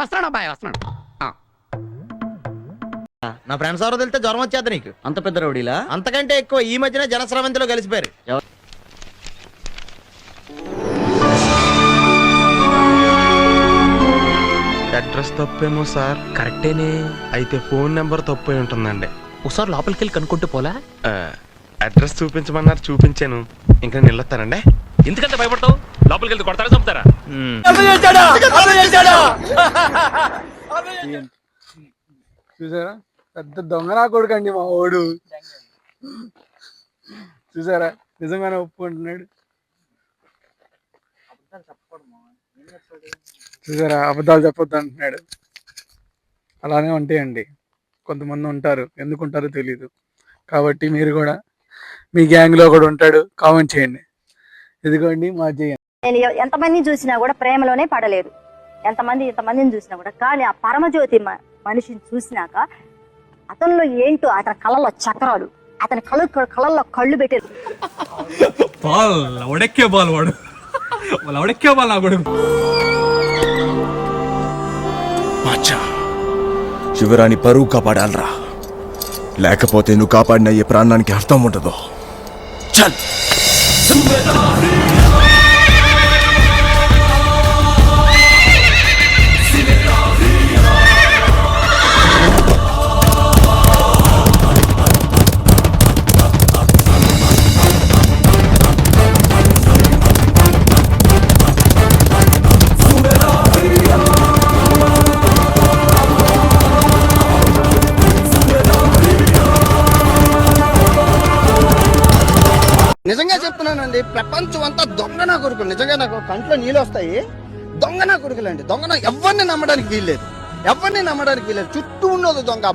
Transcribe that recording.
వస్తున్నాడు అబ్బాయి వస్తున్నాడు. నా ఫ్రెండ్స్ ఎవరో తెలితే జ్వరం వచ్చేది నీకు. అంత పెద్ద రౌడీలా? అంతకంటే ఎక్కువ ఈ మధ్యన జనస్రవంతిలో కలిసిపోయారు. అడ్రస్ తప్పేమో సార్. కరెక్టేనే. అయితే ఫోన్ నెంబర్ తప్పై ఉంటుందండి. ఒకసారి లోపలికి వెళ్ళి కనుక్కుంటూ పోలా? అడ్రస్ చూపించమన్నారు, చూపించాను. ఇంకా నిల్లొస్తానండి. ఎందుకంత భయపడతావు? లోపలికి వెళ్తే కొడతారా, చంపుతారా? చూసారా పెద్ద దొంగ నా కొడుకండి మా ఓడు. చూసారా నిజంగానే ఒప్పుకుంటున్నాడు. చూసారా అబద్ధాలు చెప్పొద్దు అంటున్నాడు. అలానే ఉంటాయండి, కొంతమంది ఉంటారు, ఎందుకు ఉంటారో తెలీదు. కాబట్టి మీరు కూడా మీ గ్యాంగ్ లో కూడా ఉంటాడు, కామెంట్ చేయండి. ఇదిగోండి మా జయ. నేను ఎంతమందిని చూసినా కూడా ప్రేమలోనే పడలేదు, ఎంతమందిని చూసినా కూడా. కానీ ఆ పరమజ్యోతి మనిషిని చూసినాక అతనిలో ఏంటో, అతని కళ్ళల్లో చక్రాలు, అతని కళ్ళల్లో కళ్ళు పెట్టారు. శివరాణి పరువు కాపాడాలరా, లేకపోతే నువ్వు కాపాడిన ఈ ప్రాణానికి అర్థం ఉండదు. చల్. నిజంగా చెప్తున్నానండి, ప్రపంచం అంతా దొంగ నా కొడుకులు. నిజంగా నాకు కంట్లో నీళ్ళు వస్తాయి. దొంగ నా కొడుకులండి. దొంగ ఎవరిని నమ్మడానికి వీల్లేదు, చుట్టూ ఉన్నది దొంగ.